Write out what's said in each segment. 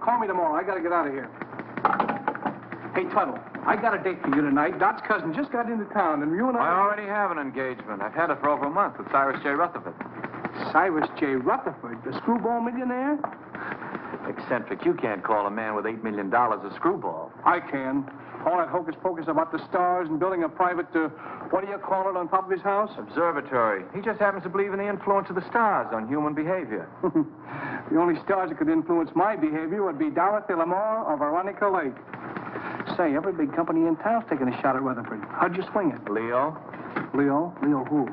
Call me tomorrow. I got to get out of here. Hey, Tuttle, I got a date for you tonight. Dot's cousin just got into town, and you and I already have an engagement. I've had it for over a month with Cyrus J. Rutherford. Cyrus J. Rutherford, the screwball millionaire? Eccentric, you can't call a man with $8 million a screwball. I can. All that hocus-pocus about the stars and building a private, what do you call it, on top of his house? Observatory. He just happens to believe in the influence of the stars on human behavior. The only stars that could influence my behavior would be Dorothy Lamore or Veronica Lake. Say, every big company in town's taking a shot at Rutherford. How'd you swing it? Leo? Leo? Leo who?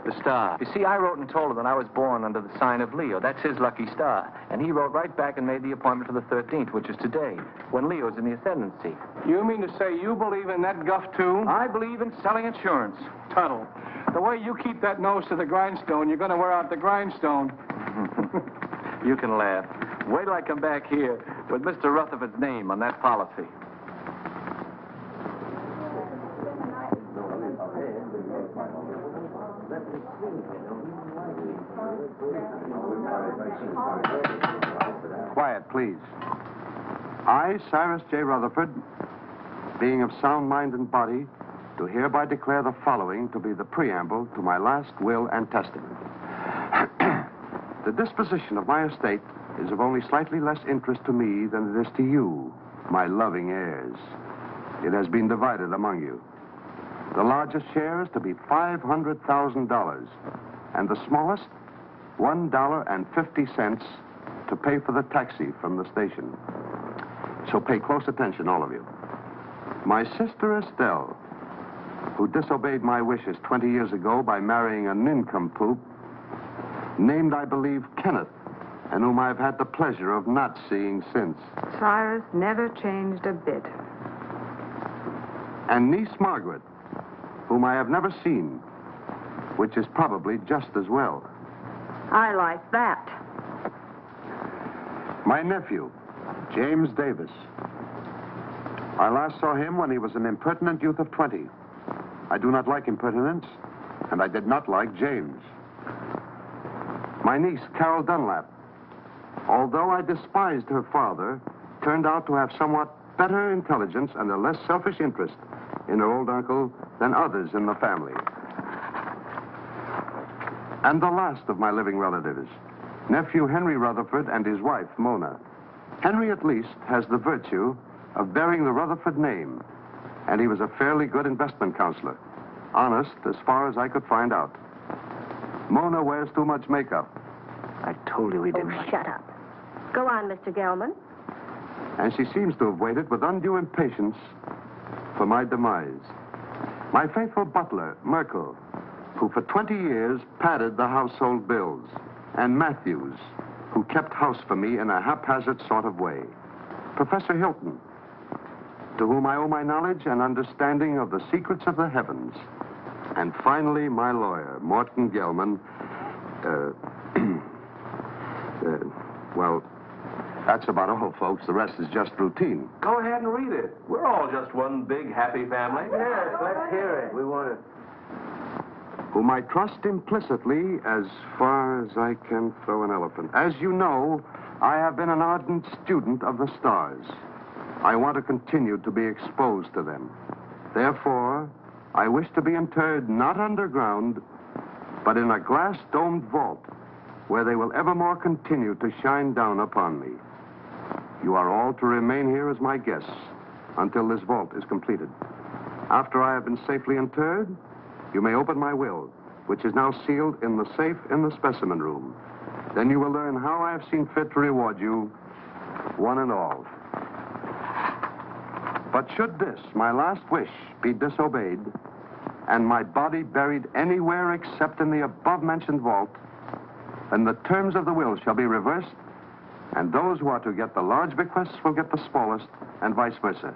The star. You see, I wrote and told him that I was born under the sign of Leo. That's his lucky star. And he wrote right back and made the appointment for the 13th, which is today, when Leo's in the ascendancy. You mean to say you believe in that guff, too? I believe in selling insurance. Tuttle, the way you keep that nose to the grindstone, you're going to wear out the grindstone. You can laugh. Wait till I come back here with Mr. Rutherford's name on that policy. Quiet, please. I, Cyrus J. Rutherford, being of sound mind and body, do hereby declare the following to be the preamble to my last will and testament. The disposition of my estate is of only slightly less interest to me than it is to you, my loving heirs. It has been divided among you. The largest share is to be $500,000, and the smallest, $1.50 to pay for the taxi from the station. So pay close attention, all of you. My sister Estelle, who disobeyed my wishes 20 years ago by marrying a nincompoop, named, I believe, Kenneth, and whom I've had the pleasure of not seeing since. Cyrus never changed a bit. And niece Margaret, whom I have never seen, which is probably just as well. I like that. My nephew, James Davis. I last saw him when he was an impertinent youth of 20. I do not like impertinence, and I did not like James. My niece, Carol Dunlap, although I despised her father, turned out to have somewhat better intelligence and a less selfish interest in her old uncle than others in the family. And the last of my living relatives, nephew Henry Rutherford and his wife, Mona. Henry, at least, has the virtue of bearing the Rutherford name, and he was a fairly good investment counselor. Honest, as far as I could find out. Mona wears too much makeup. I told you he didn't. Oh, shut up. Go on, Mr. Gelman. And she seems to have waited with undue impatience for my demise. My faithful butler, Merkel, who for 20 years padded the household bills, and Matthews, who kept house for me in a haphazard sort of way. Professor Hilton, to whom I owe my knowledge and understanding of the secrets of the heavens. And finally, my lawyer, Morton Gelman. Well, that's about all, folks. The rest is just routine. Go ahead and read it. We're all just one big happy family. Yes, let's hear it. We want to... Whom I trust implicitly as far as I can throw an elephant. As you know, I have been an ardent student of the stars. I want to continue to be exposed to them. Therefore, I wish to be interred not underground, but in a glass-domed vault where they will evermore continue to shine down upon me. You are all to remain here as my guests until this vault is completed. After I have been safely interred, you may open my will, which is now sealed in the safe in the specimen room. Then you will learn how I have seen fit to reward you, one and all. But should this, my last wish, be disobeyed, and my body buried anywhere except in the above-mentioned vault, then the terms of the will shall be reversed, and those who are to get the large bequests will get the smallest, and vice versa.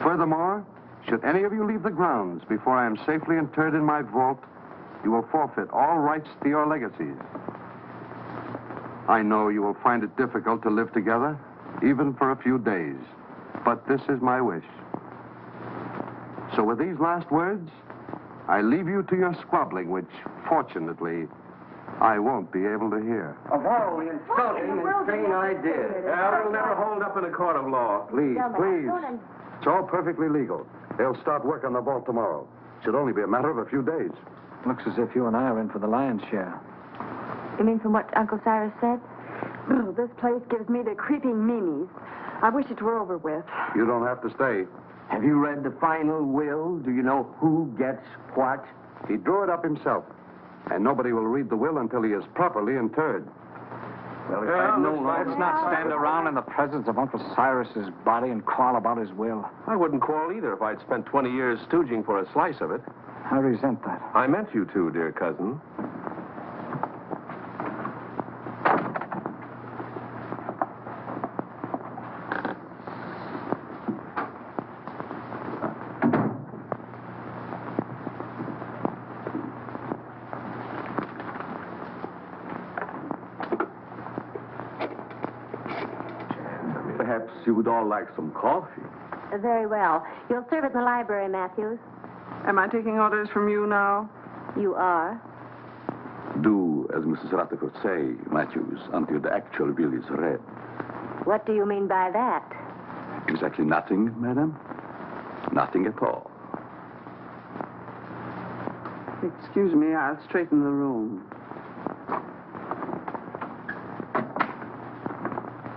Furthermore, should any of you leave the grounds before I am safely interred in my vault, you will forfeit all rights to your legacies. I know you will find it difficult to live together, even for a few days, but this is my wish. So with these last words, I leave you to your squabbling, which, fortunately, I won't be able to hear. Of all the insulting and insane ideas. Well, it'll never hold up in a court of law. Please, please. It's all perfectly legal. They'll start work on the vault tomorrow. Should only be a matter of a few days. Looks as if you and I are in for the lion's share. You mean from what Uncle Cyrus said? Oh, this place gives me the creeping meanies. I wish it were over with. You don't have to stay. Have you read the final will? Do you know who gets what? He drew it up himself. And nobody will read the will until he is properly interred. Well, if I'd known all Let's this- not stand around in the presence of Uncle Cyrus's body and quarrel about his will. I wouldn't quarrel either if I'd spent 20 years stooging for a slice of it. I resent that. I meant you to, dear cousin. Perhaps you would all like some coffee. Very well. You'll serve it in the library, Matthews. Am I taking orders from you now? You are. Do as Mrs. Rutherford say, Matthews, until the actual will is read. What do you mean by that? Exactly nothing, madam. Nothing at all. Excuse me, I'll straighten the room.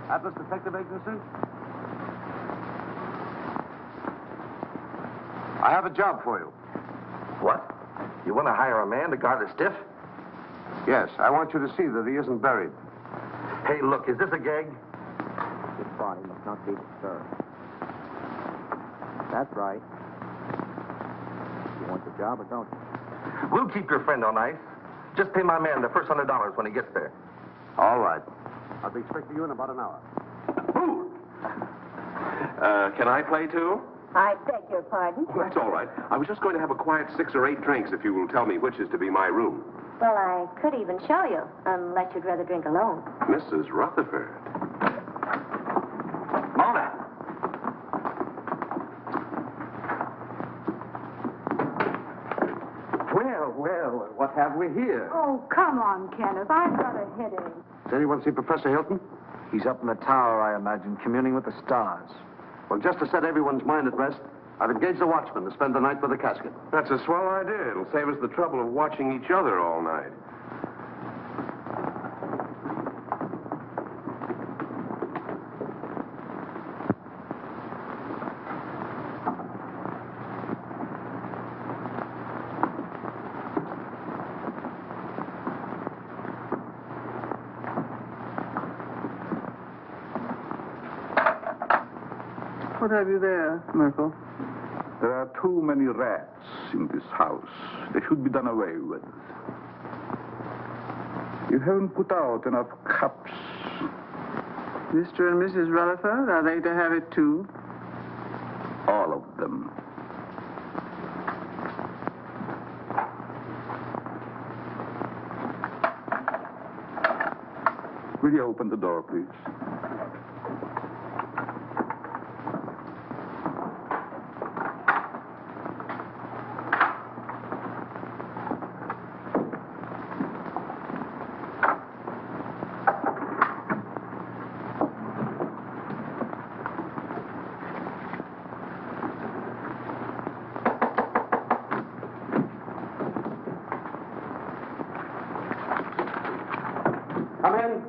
Atlas Detective Agency? I have a job for you. What? You want to hire a man to guard a stiff? Yes, I want you to see that he isn't buried. Hey, look, is this a gag? His body must not be disturbed. That's right. You want the job or don't you? We'll keep your friend on ice. Just pay my man the first $100 when he gets there. All right. I'll be expecting you in about an hour. Who? Can I play too? I beg your pardon. Well, that's all right. I was just going to have a quiet 6 or 8 drinks if you will tell me which is to be my room. Well, I could even show you, unless you'd rather drink alone. Mrs. Rutherford. Mona! Well, what have we here? Oh, come on, Kenneth. I've got a headache. Does anyone see Professor Hilton? He's up in the tower, I imagine, communing with the stars. Well, just to set everyone's mind at rest, I've engaged a watchman to spend the night with the casket. That's a swell idea. It'll save us the trouble of watching each other all night. What have you there, Merkel? There are too many rats in this house. They should be done away with. You haven't put out enough cups. Mr. and Mrs. Rutherford, are they to have it too? All of them. Will you open the door, please? Come in.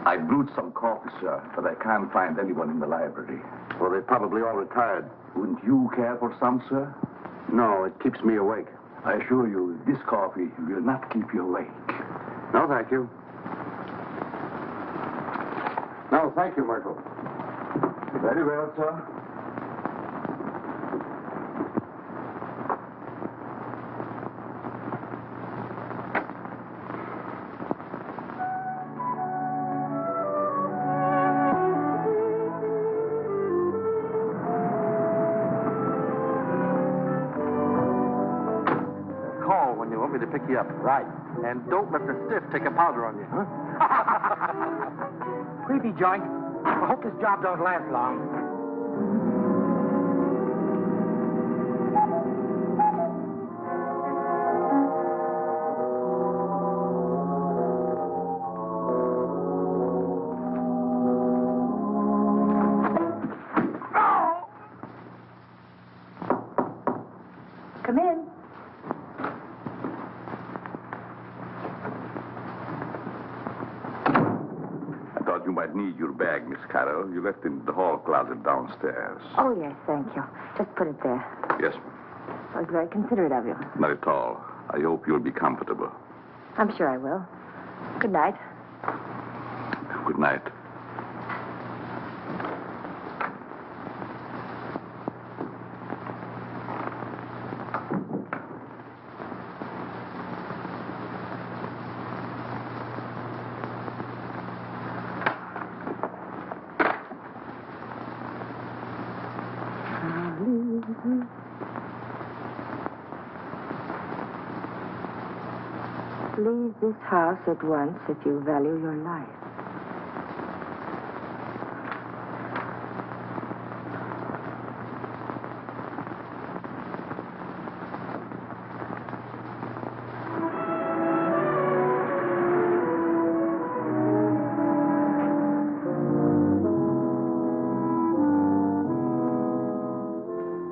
I brewed some coffee, sir, but I can't find anyone in the library. Well, they're probably all retired. Wouldn't you care for some, sir? No, it keeps me awake. I assure you, this coffee will not keep you awake. No, thank you. No, thank you, Merkel. Very well, sir. Call when you want me to pick you up. Right. And don't let the stiff take a powder on you, huh? Creepy joint. I hope this job don't last long. you might need your bag, Miss Carroll. You left it in the hall closet downstairs. Oh, yes, thank you. Just put it there. Yes, That was very considerate of you. not at all. I hope you'll be comfortable. I'm sure I will. Good night. Good night. Leave this house at once if you value your life.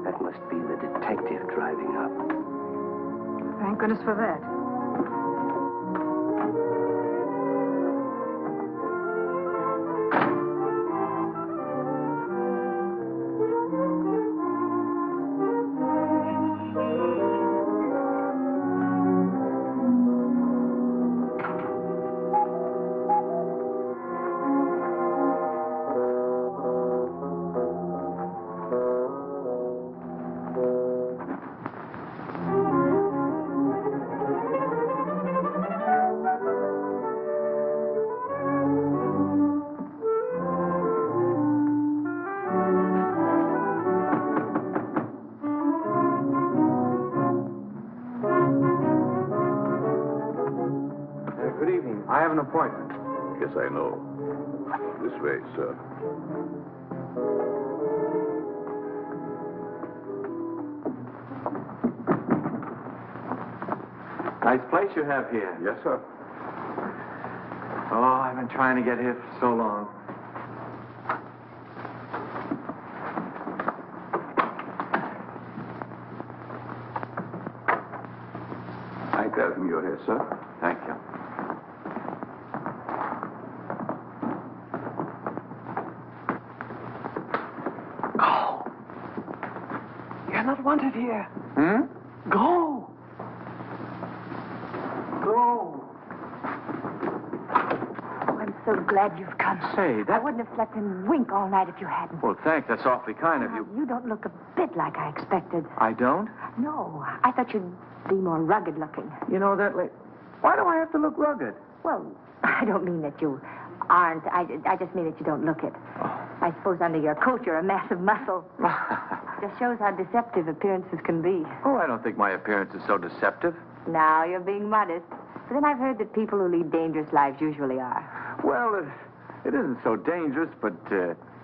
That must be the detective driving up. Thank goodness for that. Good evening. I have an appointment. Yes, I know. This way, sir. Nice place you have here. Yes, sir. Oh, I've been trying to get here for so long. I tell him you're here, sir. Thank you. Go. You're not wanted here. Hmm? Go. Go. Oh, I'm so glad you've come. Say, I that... wouldn't have slept and wink all night if you hadn't. Well, thanks. That's awfully kind of you. You don't look a bit like I expected. I don't? No, I thought you'd be more rugged looking. You know that... Why do I have to look rugged? Well, I don't mean that you aren't. I just mean that you don't look it. I suppose under your coat you're a mass of muscle. Just shows how deceptive appearances can be. Oh, I don't think my appearance is so deceptive. Now you're being modest. But then I've heard that people who lead dangerous lives usually are. Well, it isn't so dangerous, but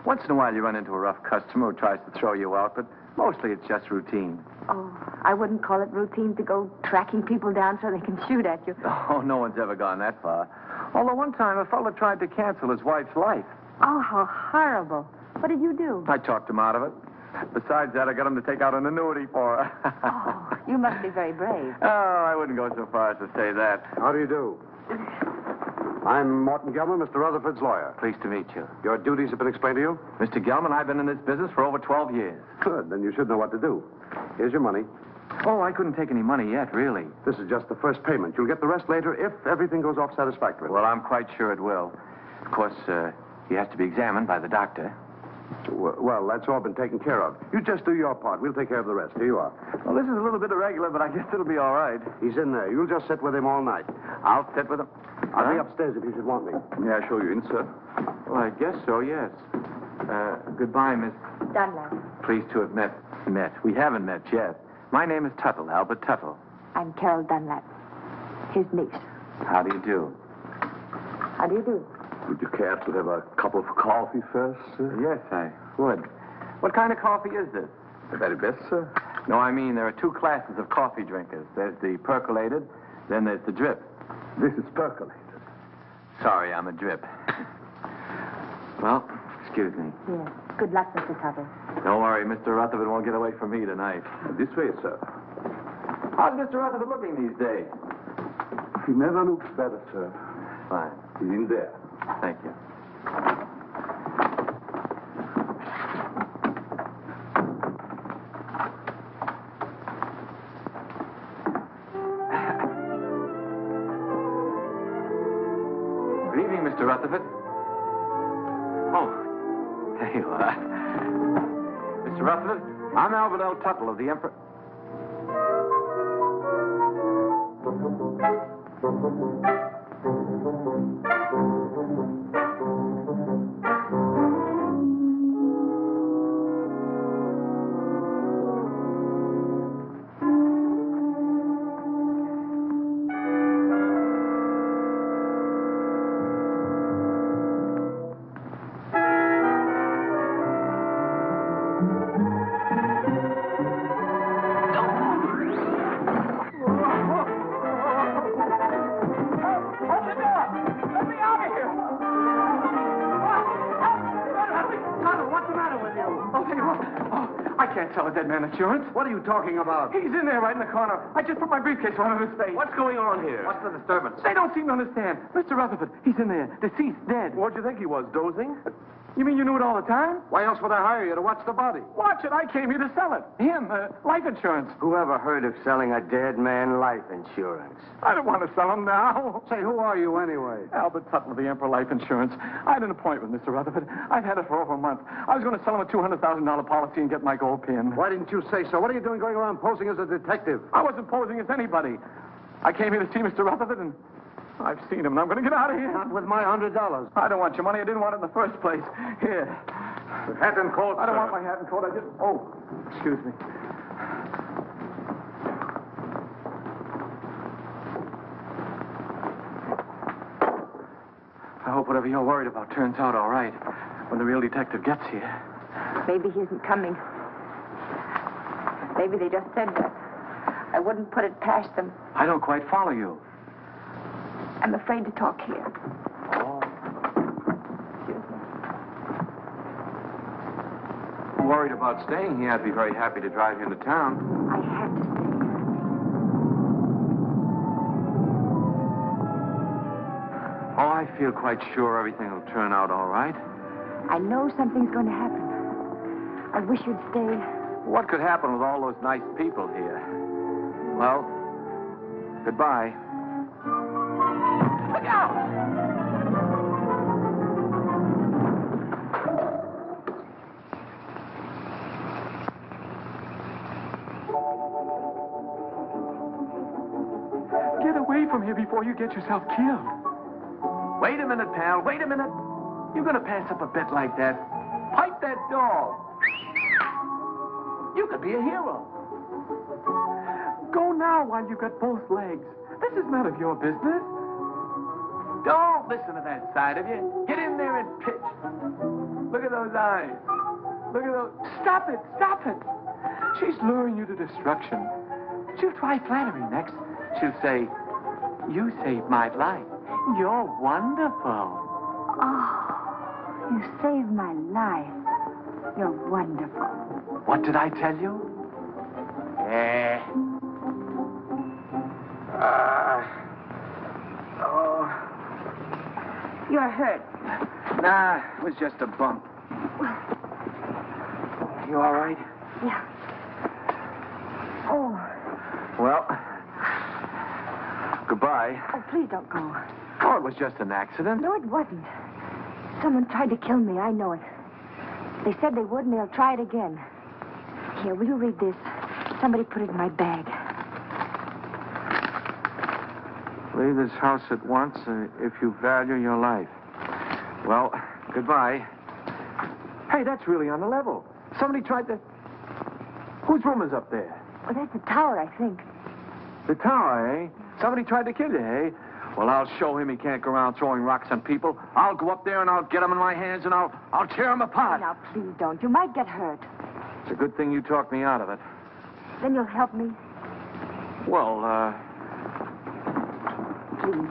once in a while you run into a rough customer who tries to throw you out, but mostly it's just routine. Oh, I wouldn't call it routine to go tracking people down so they can shoot at you. Oh, no one's ever gone that far. Although one time a fellow tried to cancel his wife's life. Oh, how horrible. What did you do? I talked him out of it. Besides that, I got him to take out an annuity for her. Oh, you must be very brave. Oh, I wouldn't go so far as to say that. How do you do? I'm Morton Gelman, Mr. Rutherford's lawyer. Pleased to meet you. Your duties have been explained to you? Mr. Gelman, I've been in this business for over 12 years. Good. Then you should know what to do. Here's your money. Oh, I couldn't take any money yet, really. This is just the first payment. You'll get the rest later if everything goes off satisfactorily. Well, I'm quite sure it will. Of course, he has to be examined by the doctor. Well, that's all been taken care of. You just do your part. We'll take care of the rest. Here you are. Well, this is a little bit irregular, but I guess it'll be all right. He's in there. You'll just sit with him all night. I'll sit with him. I'll be upstairs if you should want me. May I show you in, sir? Well, I guess so, yes. Goodbye, Miss. Dunlap. Pleased to have met. We haven't met yet. My name is Tuttle, Albert Tuttle. I'm Carol Dunlap, his niece. How do you do? How do you do? Would you care to have a cup of coffee first, sir? Yes, I would. What kind of coffee is this? The very best, sir. No, I mean, there are two classes of coffee drinkers. There's the percolated, then there's the drip. This is percolated. Sorry, I'm a drip. Well, excuse me. Yes. Good luck, Mr. Tuttle. Don't worry, Mr. Rutherford won't get away from me tonight. This way, sir. How's Mr. Rutherford looking these days? He never looks better, sir. Fine. He's in there. Thank you. evening, Mr. Rutherford. Oh, there you are. Mr. Rutherford, I'm Albert L. Tuttle of the Emperor. Sell a dead man insurance. What are you talking about? He's in there right in the corner. I just put my briefcase right on his face. What's going on here? What's the disturbance? They don't seem to understand. Mr. Rutherford, he's in there. Deceased, dead. What'd you think he was, dozing? You mean you knew it all the time? Why else would I hire you to watch the body? Watch it. I came here to sell it. Him, life insurance. Who ever heard of selling a dead man life insurance? I don't want to sell him now. Say, who are you anyway? Albert Tuttle of the Emperor Life Insurance. I had an appointment, Mr. Rutherford. I've had it for over a month. I was going to sell him a $200,000 policy and get my gold pin. Why didn't you say so? What are you doing going around posing as a detective? I wasn't posing as anybody. I came here to see Mr. Rutherford, and I've seen him, and I'm going to get out of here. Not with my $100. I don't want your money. I didn't want it in the first place. Here. Hat and coat, I don't sir. want my hat and coat. I just... Oh, excuse me. I hope whatever you're worried about turns out all right when the real detective gets here. Maybe he isn't coming. Maybe they just said that. I wouldn't put it past them. I don't quite follow you. I'm afraid to talk here. Worried about staying here. I'd be very happy to drive you into town. I have to stay. Oh, I feel quite sure everything will turn out all right. I know something's going to happen. I wish you'd stay. What could happen with all those nice people here? Well, goodbye. Look out! Get away from here before you get yourself killed. Wait a minute, pal. Wait a minute. You're going to pass up a bet like that. Pipe that dog. You could be a hero. Go now while you've got both legs. This is none of your business. Don't listen to that side of you. Get in there and pitch. Look at those eyes. Look at those... Stop it. Stop it. She's luring you to destruction. She'll try flattery next. She'll say, you saved my life. You're wonderful. Oh, you saved my life. You're wonderful. What did I tell you? You're hurt. Nah, it was just a bump. You all right? Yeah. Oh. Well, goodbye. Oh, please don't go. Oh, it was just an accident. No, it wasn't. Someone tried to kill me. I know it. They said they would, and they'll try it again. Here, will you read this? Somebody put it in my bag. Leave this house at once if you value your life. Well, goodbye. Hey, that's really on the level. Somebody tried to... Whose room is up there? Well, that's the tower, I think. The tower, eh? Somebody tried to kill you, eh? Well, I'll show him he can't go around throwing rocks on people. I'll go up there and I'll get him in my hands and I'll tear him apart. Now, please don't. You might get hurt. It's a good thing you talked me out of it. Then you'll help me. Well, Please.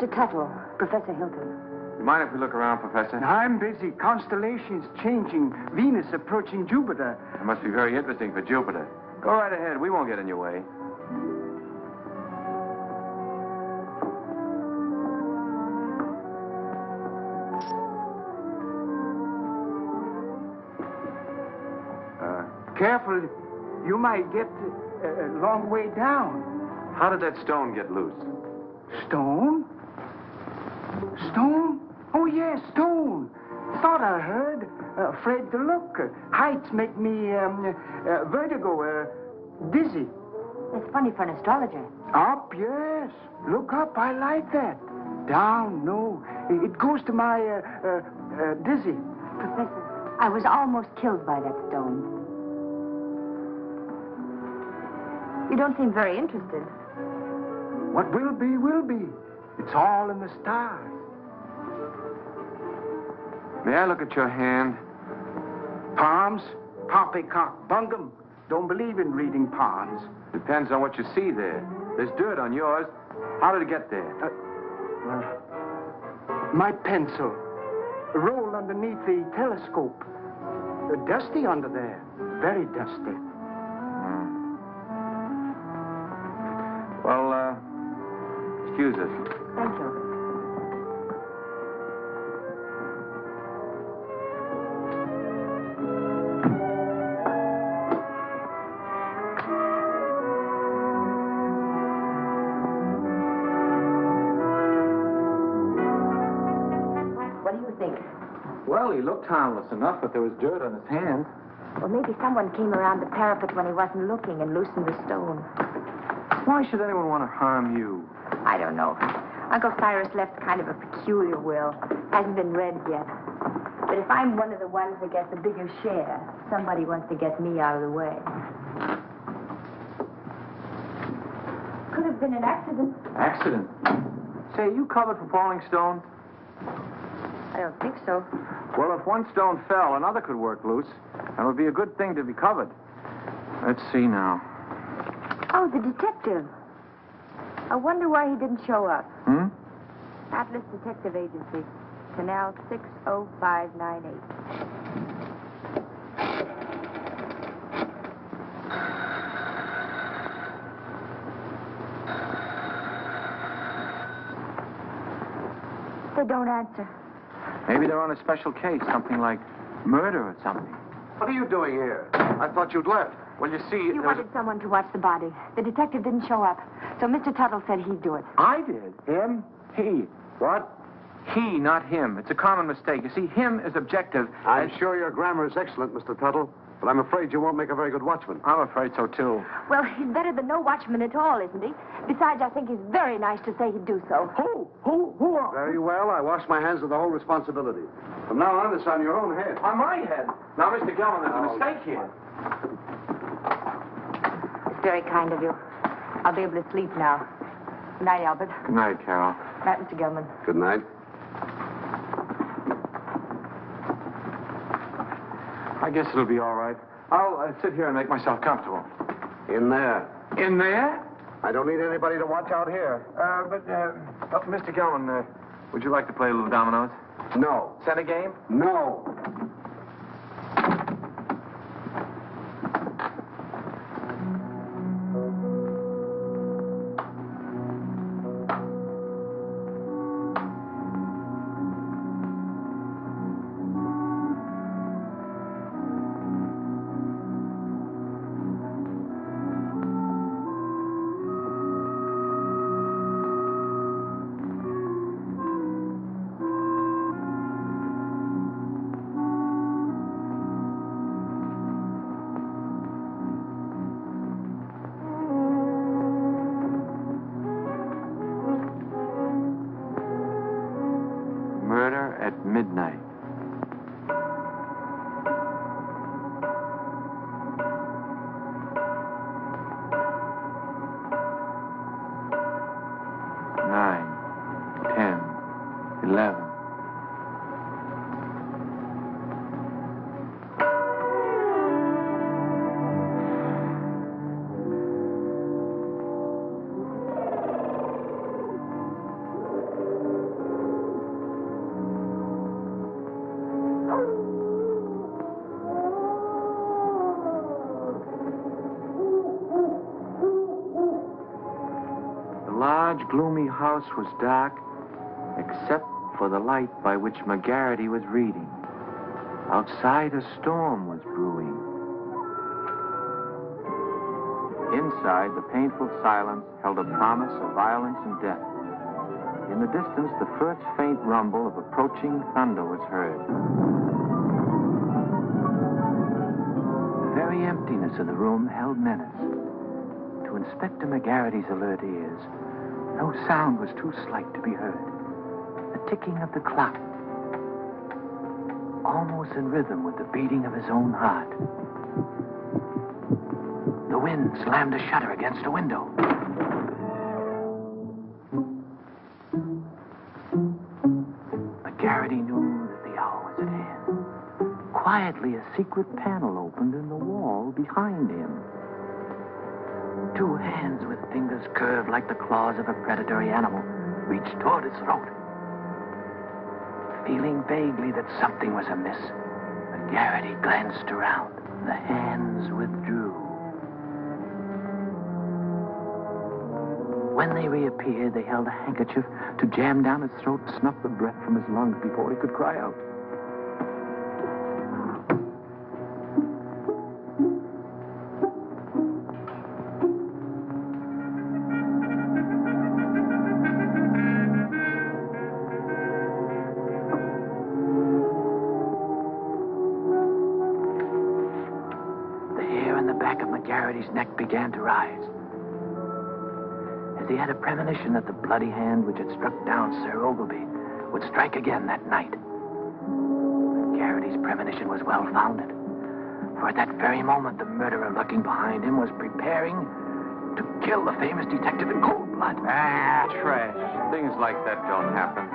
Mr. Tuttle, Professor Hilton. You mind if we look around, Professor? I'm busy. Constellations changing. Venus approaching Jupiter. It must be very interesting for Jupiter. Go right ahead. We won't get in your way. Careful. You might get a long way down. How did that stone get loose? Stone? Stone? Oh, yes, stone. Thought I heard. Afraid to look. Heights make me vertigo, dizzy. It's funny for an astrologer. Up, yes. Look up. I like that. Down, no. It goes to my dizzy. Professor, I was almost killed by that stone. You don't seem very interested. What will be, will be. It's all in the stars. May I look at your hand? Palms? Poppycock bungum. Don't believe in reading palms. Depends on what you see there. There's dirt on yours. How did it get there? My pencil. Rolled underneath the telescope. Dusty under there. Very dusty. Well, excuse us. Thank you. What do you think? Well, he looked harmless enough, but there was dirt on his hand. Well, maybe someone came around the parapet when he wasn't looking and loosened the stone. Why should anyone want to harm you? I don't know. Uncle Cyrus left kind of a peculiar will. Hasn't been read yet. But if I'm one of the ones that gets a bigger share, somebody wants to get me out of the way. Could have been an accident. Accident? Say, you covered for falling stone? I don't think so. Well, if one stone fell, another could work loose. That would be a good thing to be covered. Let's see now. Oh, the detective. I wonder why he didn't show up. Atlas Detective Agency. Canal 60598. They don't answer. Maybe they're on a special case, something like murder or something. What are you doing here? I thought you'd left. Well, you see... You wanted someone to watch the body. The detective didn't show up, so Mr. Tuttle said he'd do it. I did. Him? He. What? He, not him. It's a common mistake. You see, him is objective. I'm sure your grammar is excellent, Mr. Tuttle, but I'm afraid you won't make a very good watchman. I'm afraid so, too. Well, he's better than no watchman at all, isn't he? Besides, I think he's very nice to say he'd do so. Who are... Very well. I wash my hands of the whole responsibility. From now on, it's on your own head. On my head. Now, Mr. Gellman, there's a mistake here. It's very kind of you. I'll be able to sleep now. Good night, Albert. Good night, Carol. Good night, Mr. Gellman. Good night. I guess it'll be all right. I'll sit here and make myself comfortable. In there. In there? I don't need anybody to watch out here. Mr. Gellman, would you like to play a little dominoes? No. Set a game? No. large, gloomy house was dark, except for the light by which McGarity was reading. Outside, a storm was brewing. Inside, the painful silence held a promise of violence and death. In the distance, the first faint rumble of approaching thunder was heard. The very emptiness of the room held menace. To Inspector McGarity's alert ears, no sound was too slight to be heard. The ticking of the clock, almost in rhythm with the beating of his own heart. The wind slammed a shutter against a window. McGarity knew that the hour was at hand. Quietly, a secret panel opened in the wall behind him. Two hands with fingers curved like the claws of a predatory animal reached toward his throat. Feeling vaguely that something was amiss, McGarity glanced around. The hands withdrew. When they reappeared, they held a handkerchief to jam down his throat and snuff the breath from his lungs before he could cry out. The hair on the back of McGarity's neck began to rise, as he had a premonition that the bloody hand which had struck down Sir Ogilvy would strike again that night. McGarity's premonition was well-founded, for at that very moment the murderer lurking behind him was preparing to kill the famous detective in cold blood. Ah, trash. Things like that don't happen.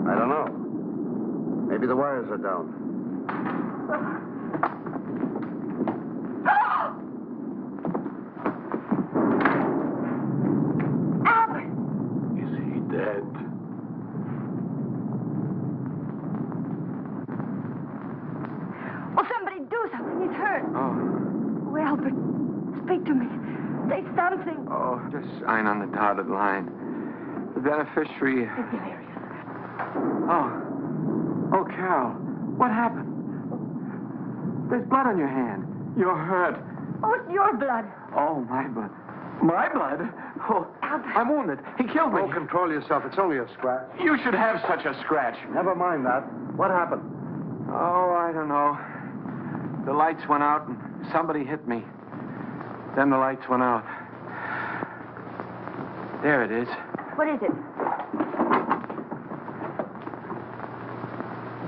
I don't know. Maybe the wires are down. Albert! Is he dead? Will somebody do something? He's hurt. Oh. Oh, Albert, speak to me. Say something. Oh, just sign on the dotted line. The beneficiary... It's delirious. Oh, Carol, what happened? There's blood on your hand. You're hurt. Oh, it's your blood. Oh, my blood. My blood? Oh, Albert. I'm wounded. He killed me. Oh, control yourself. It's only a scratch. You should have such a scratch. Never mind that. What happened? Oh, I don't know. The lights went out and somebody hit me. Then the lights went out. There it is. What is it?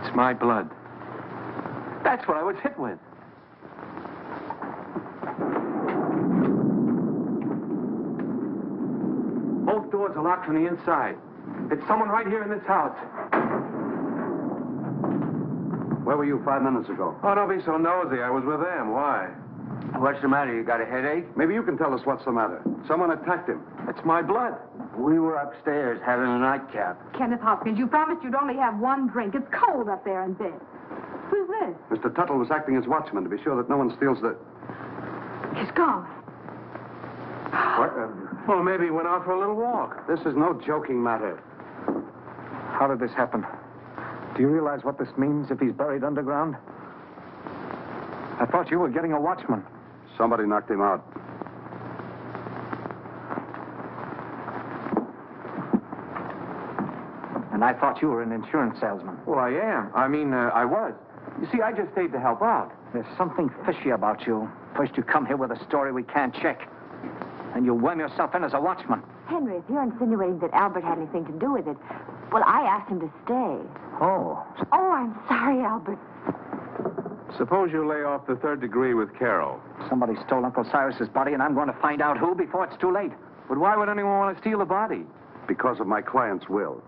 It's my blood. That's what I was hit with. Both doors are locked from the inside. It's someone right here in this house. Where were you 5 minutes ago? Oh, don't be so nosy. I was with them. Why? What's the matter? You got a headache? Maybe you can tell us what's the matter. Someone attacked him. It's my blood. We were upstairs having a nightcap. Kenneth Hopkins, you promised you'd only have one drink. It's cold up there in bed. Who's this? Mr. Tuttle was acting as watchman to be sure that no one steals the... He's gone. What? Well, maybe he went out for a little walk. This is no joking matter. How did this happen? Do you realize what this means if he's buried underground? I thought you were getting a watchman. Somebody knocked him out. And I thought you were an insurance salesman. Well, I am. I was. You see, I just stayed to help out. There's something fishy about you. First you come here with a story we can't check. And you worm yourself in as a watchman. Henry, if you're insinuating that Albert had anything to do with it, well, I asked him to stay. Oh. Oh, I'm sorry, Albert. Suppose you lay off the third degree with Carol. Somebody stole Uncle Cyrus's body, and I'm going to find out who before it's too late. But why would anyone want to steal the body? Because of my client's will.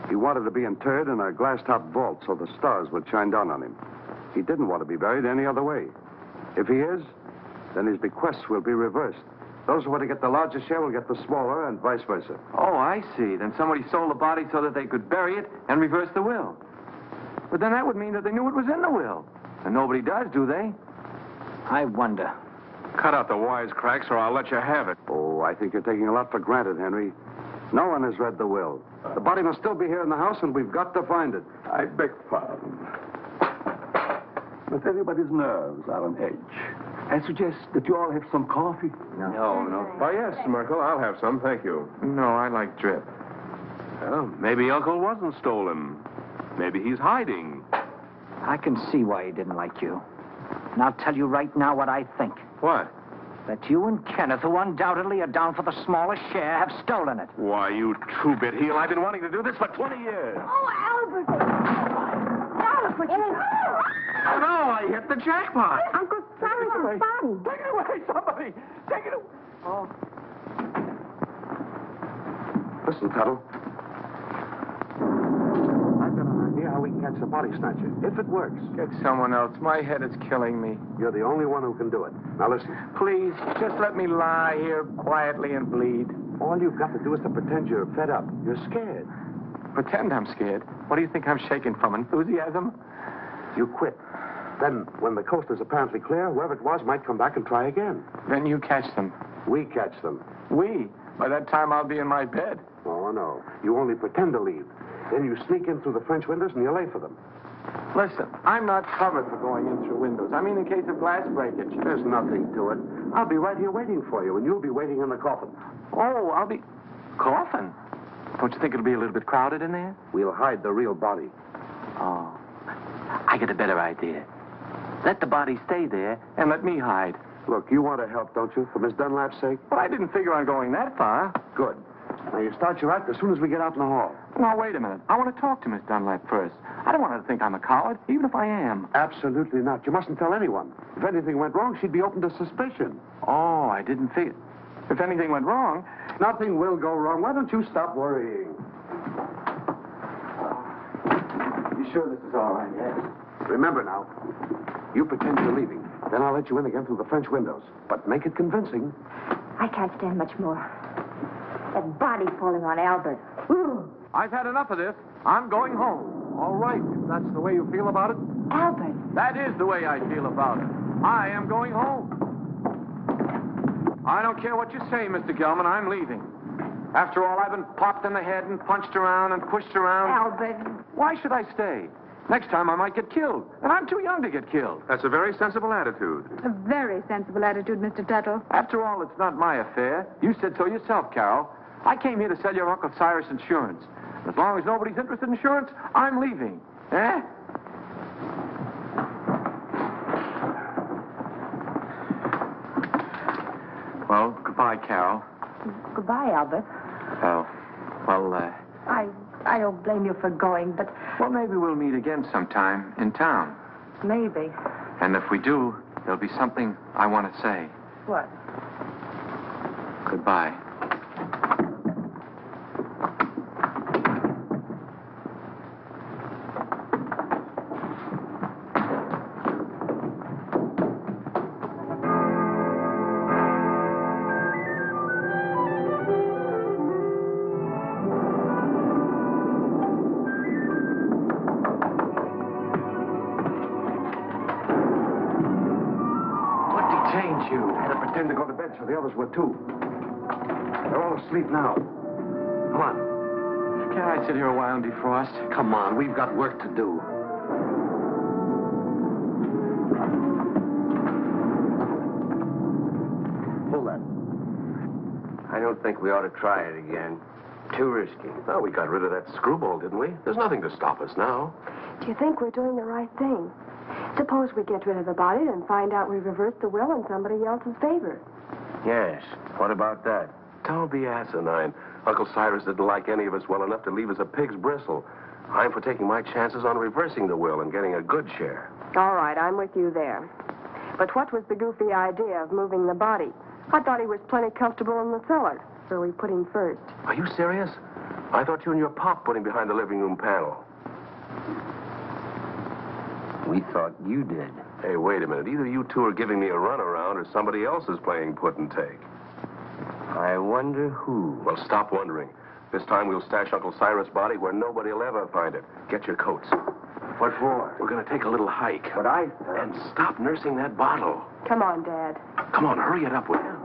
He wanted to be interred in a glass-topped vault so the stars would shine down on him. He didn't want to be buried any other way. If he is, then his bequests will be reversed. Those who want to get the larger share will get the smaller, and vice versa. Oh, I see. Then somebody stole the body so that they could bury it and reverse the will. But then that would mean that they knew it was in the will. And nobody does, do they? I wonder. Cut out the wisecracks or I'll let you have it. Oh, I think you're taking a lot for granted, Henry. No one has read the will. The body must still be here in the house, and we've got to find it. I beg pardon. But everybody's nerves are on edge. I suggest that you all have some coffee. No. Why, yes, Merkel, I'll have some, thank you. No, I like drip. Well, maybe Uncle wasn't stolen. Maybe he's hiding. I can see why he didn't like you. And I'll tell you right now what I think. What? That you and Kenneth, who undoubtedly are down for the smallest share, have stolen it. Why, you two-bit heel, I've been wanting to do this for 20 years. Oh, Albert! Albert, what you... Oh, no, I hit the jackpot. Uncle Cyrus's body. Take it away, somebody. Take it away. Oh. Listen, Tuttle. I've got an idea how we can catch the body snatcher. If it works. Get someone else. My head is killing me. You're the only one who can do it. Now listen. Please, just let me lie here quietly and bleed. All you've got to do is to pretend you're fed up. You're scared. Pretend I'm scared. What do you think I'm shaking from? Enthusiasm? You quit. Then, when the coast is apparently clear, whoever it was might come back and try again. Then you catch them. We catch them. We? By that time, I'll be in my bed. Oh, no. You only pretend to leave. Then you sneak in through the French windows and you lay for them. Listen, I'm not covered for going in through windows. I mean in case of glass breakage. There's nothing to it. I'll be right here waiting for you, and you'll be waiting in the coffin. Oh, I'll be... Coffin? Don't you think it'll be a little bit crowded in there? We'll hide the real body. Oh. I get a better idea. Let the body stay there and let me hide. Look, you want to help, don't you, for Miss Dunlap's sake? But I didn't figure on going that far. Good. Now, you start your act as soon as we get out in the hall. Now, wait a minute. I want to talk to Miss Dunlap first. I don't want her to think I'm a coward, even if I am. Absolutely not. You mustn't tell anyone. If anything went wrong, she'd be open to suspicion. Oh, I didn't figure... If anything went wrong... Nothing will go wrong. Why don't you stop worrying? You sure this is all right? Yes. Remember now, you pretend you're leaving. Then I'll let you in again through the French windows. But make it convincing. I can't stand much more. That body falling on Albert. Ooh. I've had enough of this. I'm going home. All right, if that's the way you feel about it. Albert. That is the way I feel about it. I am going home. I don't care what you say, Mr. Gelman. I'm leaving. After all, I've been popped in the head and punched around and pushed around. Albert. Why should I stay? Next time I might get killed, and I'm too young to get killed. That's a very sensible attitude. A very sensible attitude, Mr. Tuttle. After all, it's not my affair. You said so yourself, Carol. I came here to sell your Uncle Cyrus insurance. As long as nobody's interested in insurance, I'm leaving. Eh? Well, goodbye, Carol. Goodbye, Albert. I don't blame you for going, but... Well, maybe we'll meet again sometime in town. Maybe. And if we do, there'll be something I want to say. What? Goodbye. You had to pretend to go to bed so the others were too. They're all asleep now. Come on. Can't I sit here a while and defrost? Come on, we've got work to do. Hold that. I don't think we ought to try it again. Too risky. Well, we got rid of that screwball, didn't we? There's nothing to stop us now. Do you think we're doing the right thing? Suppose we get rid of the body and find out we reversed the will in somebody else's favor. Yes. What about that? Don't be asinine. Uncle Cyrus didn't like any of us well enough to leave us a pig's bristle. I'm for taking my chances on reversing the will and getting a good share. All right, I'm with you there. But what was the goofy idea of moving the body? I thought he was plenty comfortable in the cellar, so we put him first. Are you serious? I thought you and your pop put him behind the living room panel. We thought you did. Hey, wait a minute. Either you two are giving me a runaround or somebody else is playing put and take. I wonder who. Well, stop wondering. This time we'll stash Uncle Cyrus' body where nobody will ever find it. Get your coats. What for? We're going to take a little hike. But I... And stop nursing that bottle. Come on, Dad. Come on, hurry it up, will you?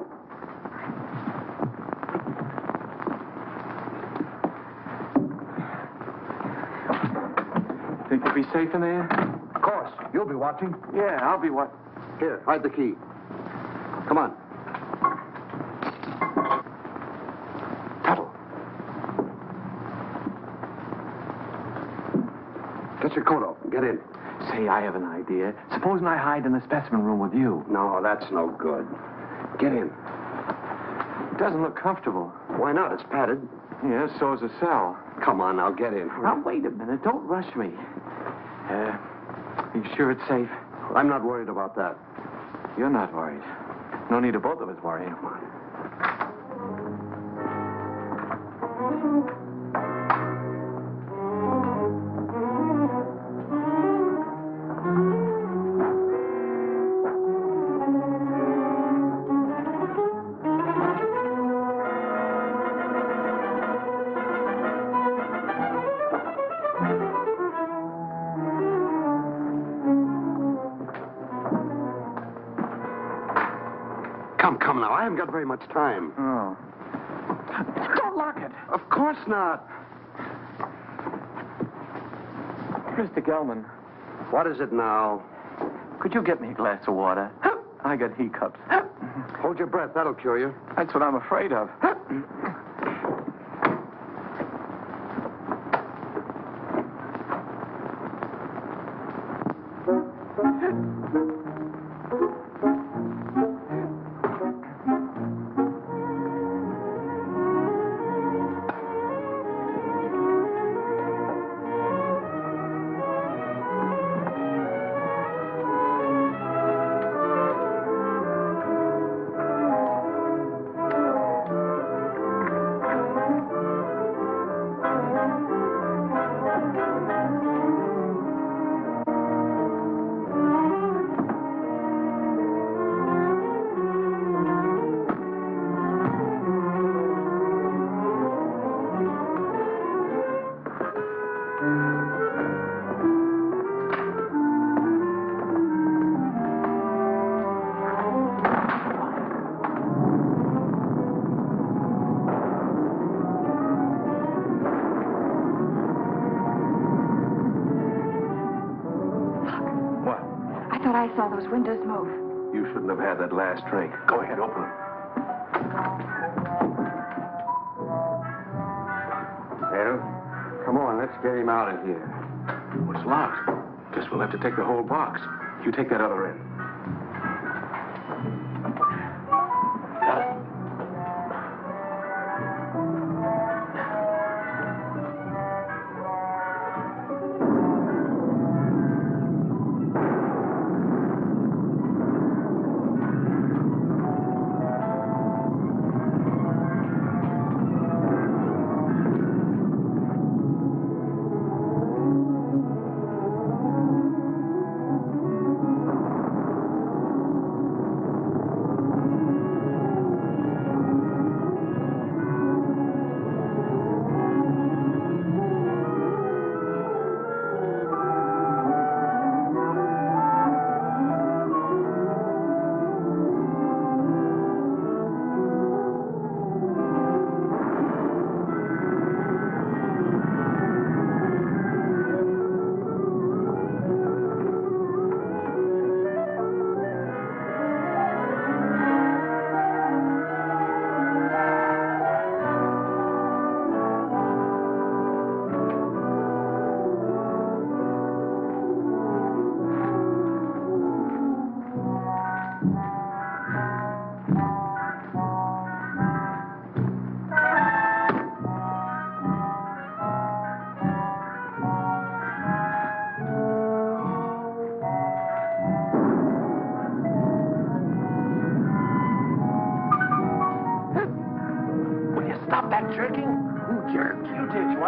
Think you'll be safe in there? Of course. You'll be watching. Yeah, I'll be what? Here, hide the key. Come on. Tuttle. Get your coat off and get in. Say, I have an idea. Supposing I hide in the specimen room with you. No, that's no good. Get in. It doesn't look comfortable. Why not? It's padded. Yeah, so's a cell. Come on, now get in. Now, wait a minute. Don't rush me. You sure it's safe? I'm not worried about that. You're not worried. No need of both of us worrying. Come on. Come now. I haven't got very much time. Oh. Don't lock it. Of course not. Mr. Gelman, What is it now? could you get me a glass of water? I got hiccups. Hold your breath. That'll cure you. That's what I'm afraid of. I saw those windows move. You shouldn't have had that last drink. Go ahead, open them. Well, come on, let's get him out of here. Well, it's locked. Guess we'll have to take the whole box. You take that other end. Got it.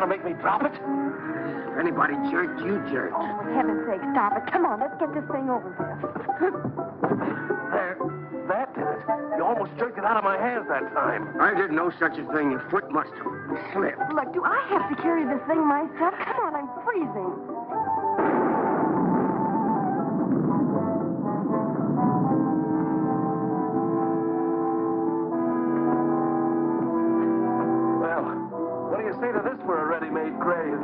want to make me drop it? If anybody jerked, you jerked. Oh, for heaven's sake, stop it. Come on, let's get this thing over with. There. That did it. You almost jerked it out of my hands that time. I did no such a thing. Your foot must have slipped. Look, do I have to carry this thing myself? Come on, I'm freezing. Well, what do you say to this for a ready-made grave?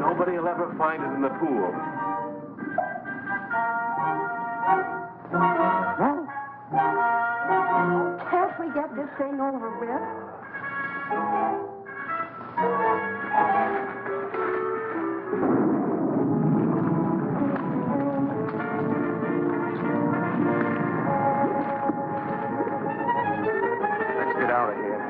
Nobody will ever find it in the pool. Can't we get this thing over with? Let's get out of here.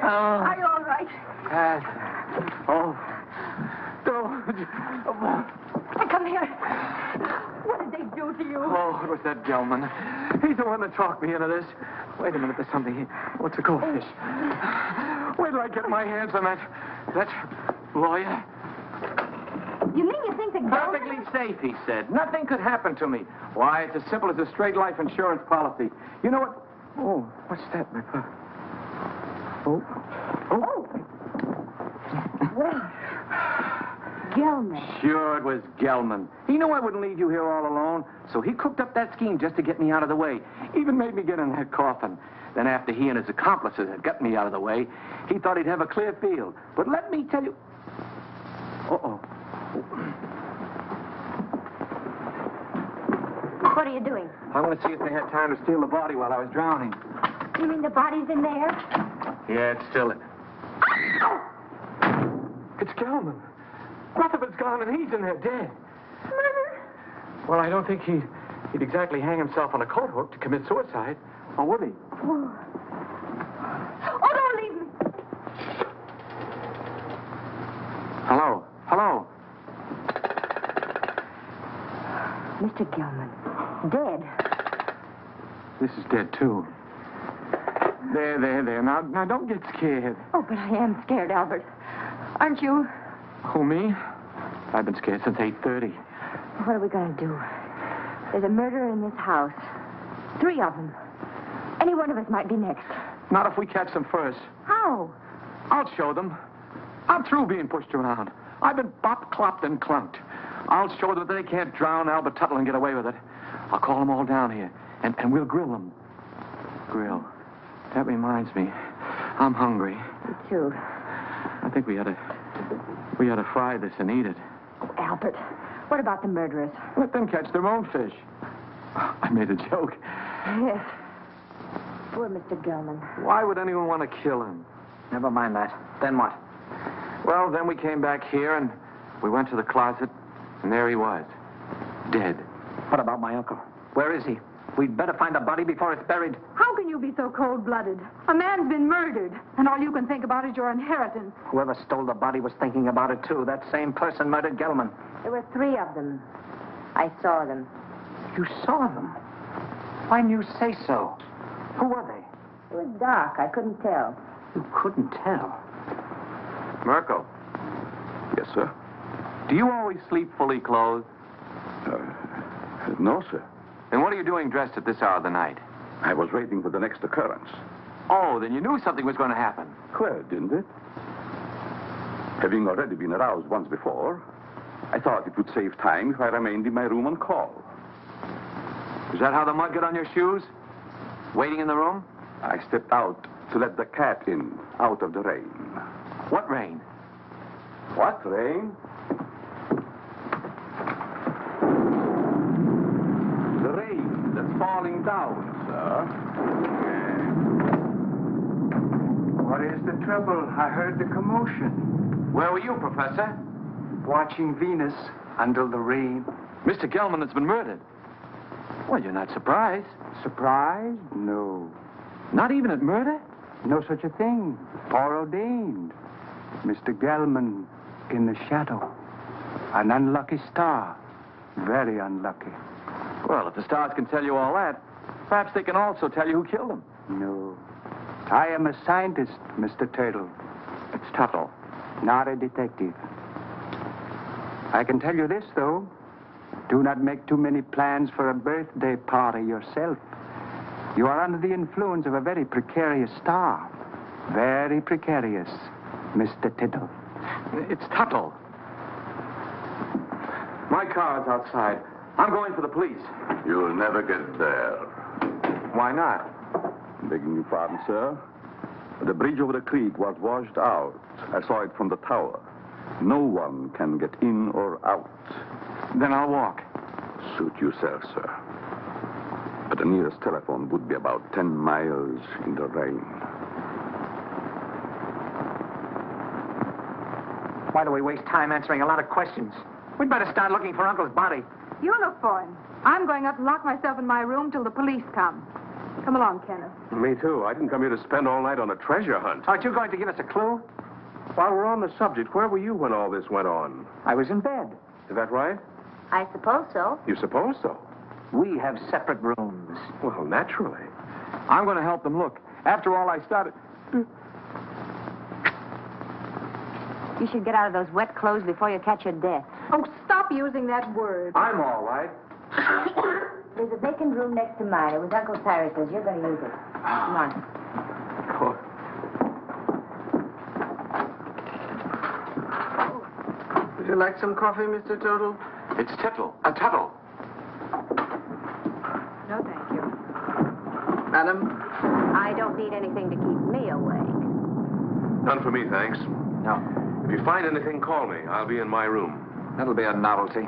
Are you all right? Come here. What did they do to you? Oh, it was that Gelman. He's the one that talked me into this. Wait a minute, there's something here. What's a goldfish? Wait till I get my hands on that lawyer. You mean you think that Perfectly safe, he said. Nothing could happen to me. Why, it's as simple as a straight life insurance policy. You know what? Oh, what's that, my pop? Oh. Well, Gelman. Sure, it was Gelman. He knew I wouldn't leave you here all alone, so he cooked up that scheme just to get me out of the way. Even made me get in that coffin. Then after he and his accomplices had got me out of the way, he thought he'd have a clear field. But let me tell you... Uh-oh. What are you doing? I want to see if they had time to steal the body while I was drowning. You mean the body's in there? Yeah, it's still... It's Gelman. Rutherford's gone and he's in there dead. Murder? Well, I don't think he'd exactly hang himself on a coat hook to commit suicide. Or would he? Oh, don't leave me. Hello? Hello? Mr. Gelman. Dead. This is dead, too. There. Now, don't get scared. Oh, but I am scared, Albert. Aren't you? Who, me? I've been scared since 8:30. What are we going to do? There's a murderer in this house. 3 of them. Any one of us might be next. Not if we catch them first. How? I'll show them. I'm through being pushed around. I've been bop-clopped and clunked. I'll show them that they can't drown Albert Tuttle and get away with it. I'll call them all down here, and we'll grill them. Grill. That reminds me. I'm hungry. Me too. I think we ought to fry this and eat it. Oh, Albert, what about the murderers? Let them catch their own fish. I made a joke. Yes. Poor Mr. Gelman. Why would anyone want to kill him? Never mind that. Then what? Well, then we came back here and we went to the closet, and there he was. Dead. What about my uncle? Where is he? We'd better find the body before it's buried. How can you be so cold-blooded? A man's been murdered, and all you can think about is your inheritance. Whoever stole the body was thinking about it, too. That same person murdered Gelman. There were 3 of them. I saw them. You saw them? Why didn't you say so? Who were they? It was dark. I couldn't tell. You couldn't tell. Merkel, Yes, sir. do you always sleep fully clothed? No, sir. Then what are you doing dressed at this hour of the night? I was waiting for the next occurrence. Oh, then you knew something was going to happen. Well, didn't it? Having already been aroused once before, I thought it would save time if I remained in my room on call. Is that how the mud got on your shoes? Waiting in the room? I stepped out to let the cat in, out of the rain. What rain? What rain? The rain that's falling down, sir. What is the trouble? I heard the commotion. Where were you, Professor? Watching Venus under the rain. Mr. Gelman has been murdered. Well, you're not surprised. Surprised? No. Not even at murder? No such a thing. Foreordained. Mr. Gelman in the shadow. An unlucky star. Very unlucky. Well, if the stars can tell you all that, perhaps they can also tell you who killed him. No. I am a scientist, Mr. Turtle. It's Tuttle. Not a detective. I can tell you this, though. Do not make too many plans for a birthday party yourself. You are under the influence of a very precarious star. Very precarious, Mr. Tittle. It's Tuttle. My car's outside. I'm going for the police. You'll never get there. Why not? Begging your pardon, sir. The bridge over the creek was washed out. I saw it from the tower. No one can get in or out. Then I'll walk. Suit yourself, sir. But the nearest telephone would be about 10 miles in the rain. Why do we waste time answering a lot of questions? We'd better start looking for Uncle's body. You look for him. I'm going up and lock myself in my room till the police come. Come along, Kenneth. Me too. I didn't come here to spend all night on a treasure hunt. Aren't you going to give us a clue? While we're on the subject, where were you when all this went on? I was in bed. Is that right? I suppose so. You suppose so? We have separate rooms. Well, naturally. I'm going to help them look. After all, I started... You should get out of those wet clothes before you catch your death. Oh, stop using that word. I'm all right. There's a vacant room next to mine. It was Uncle Cyrus's. You're going to use it. Come on. Would you like some coffee, Mr. Turtle? It's Tuttle. Tuttle. No, thank you. Madam? I don't need anything to keep me awake. None for me, thanks. No. If you find anything, call me. I'll be in my room. That'll be a novelty.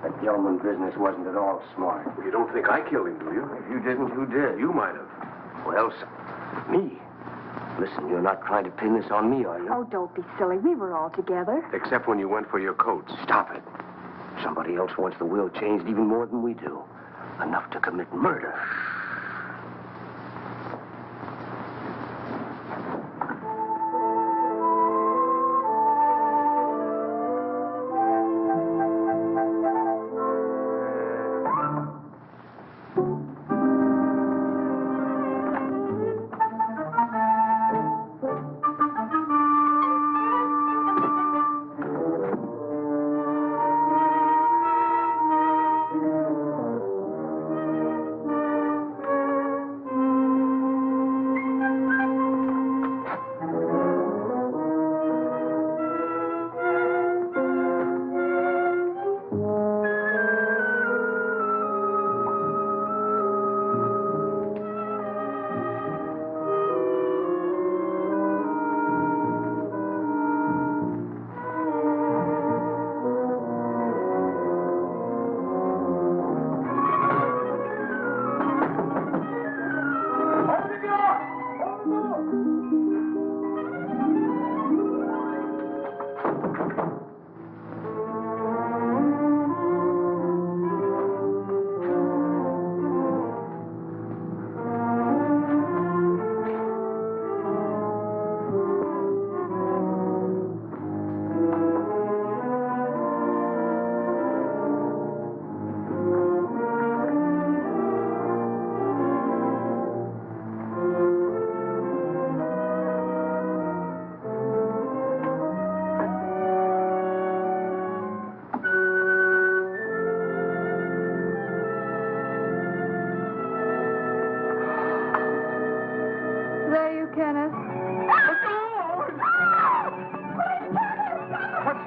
That Gelman business wasn't at all smart. You don't think I killed him, do you? If you didn't, who did? You might have. Well, me. Listen, you're not trying to pin this on me, are you? Oh, don't be silly. We were all together. Except when you went for your coats. Stop it. Somebody else wants the will changed even more than we do. Enough to commit murder.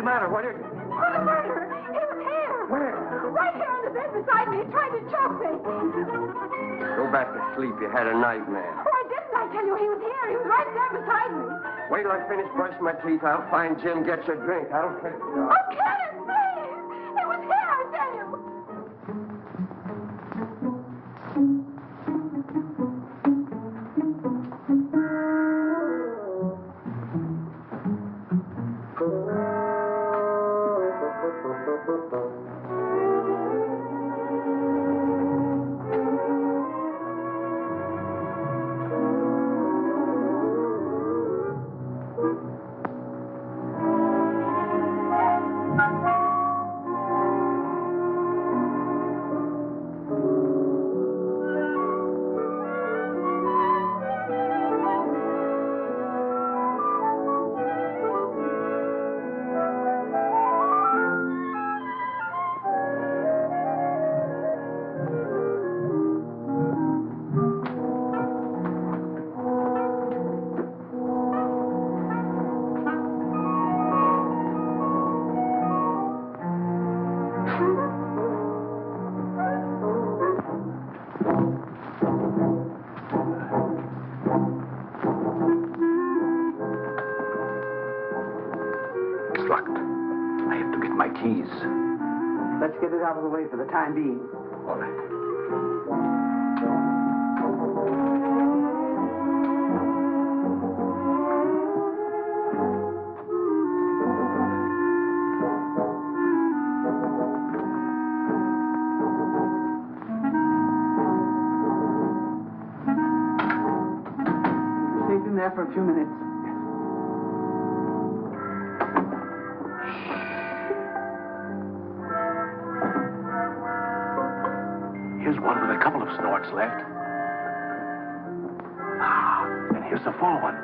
matter? What are you... Oh, the murderer! He was here! Where? Right here on the bed beside me. He tried to choke me. Go back to sleep. You had a nightmare. Oh, I didn't. I tell you, he was here. He was right there beside me. Wait till I finish brushing my teeth. I'll find Jim, get you a drink. I don't care. Oh, Kenneth, please! He was here, I tell you. It's locked. I have to get my keys. Let's get it out of the way for the time being. All right. Safe in there for a few minutes. Here's one with a couple of snorts left. And here's the full one.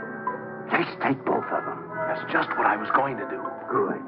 Let's take both of them. That's just what I was going to do. Good.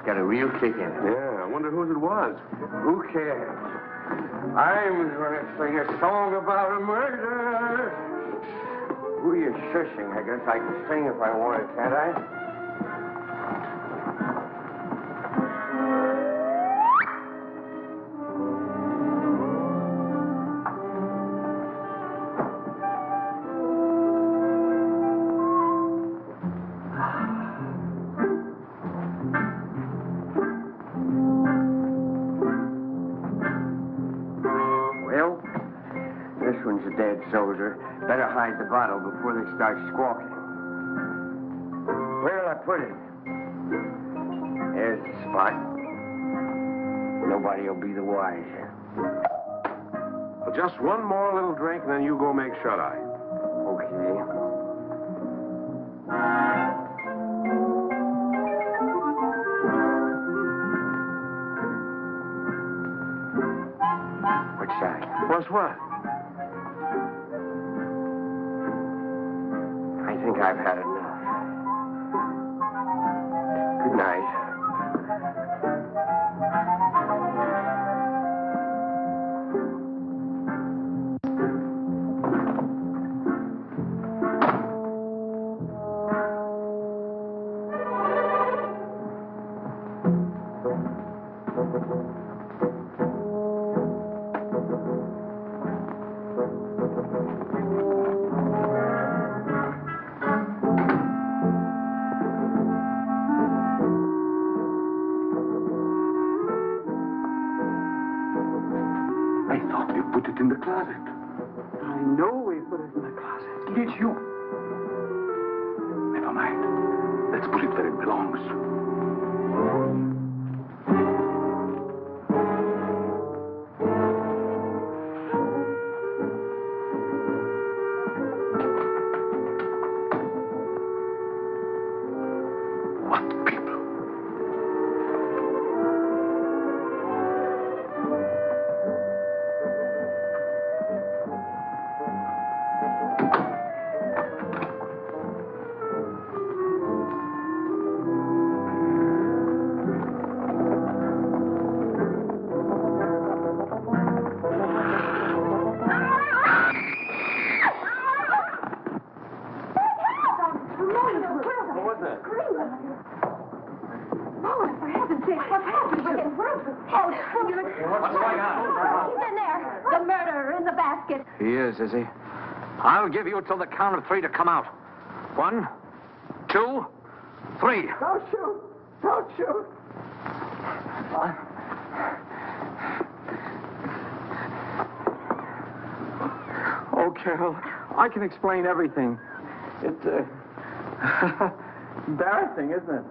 Got a real kick in it. Yeah, I wonder whose it was. Who cares? I'm going to sing a song about a murder. Who are you shushing? I guess I can sing if I wanted, can't I? A dead soldier. Better hide the bottle before they start squawking. Where'll I put it? There's the spot. Nobody will be the wiser. Well, just one more little drink, and then you go make shut-eye. Okay. Which side? What's what? Right think I've had enough. Good night. I thought you put it in the closet. I know we put it in the closet. Did you? Never mind. Let's put it where it belongs. What people? What was that? Oh, for heaven's sake, what's happened? We're getting worse. What's going on? He's in there. The murderer in the basket. He is he? I'll give you till the count of 3 to come out. 1, 2, 3. Don't shoot! Don't shoot! Oh, Carol, I can explain everything. It's, embarrassing, isn't it?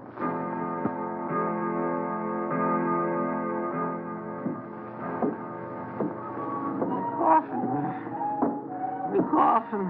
Coffin.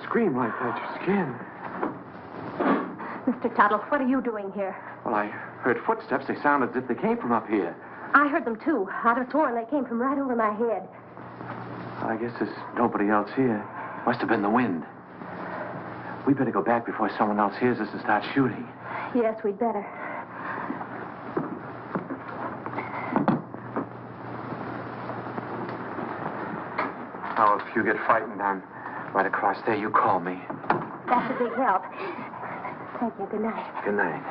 Scream like that, your skin. Mr. Tuttle, what are you doing here? Well, I heard footsteps. They sound as if they came from up here. I heard them, too. I'd have sworn they came from right over my head. I guess there's nobody else here. Must have been the wind. We better go back before someone else hears us and starts shooting. Yes, we'd better. Now, if you get frightened, I'm right across there. You call me. That's a big help. Thank you. Good night. Good night.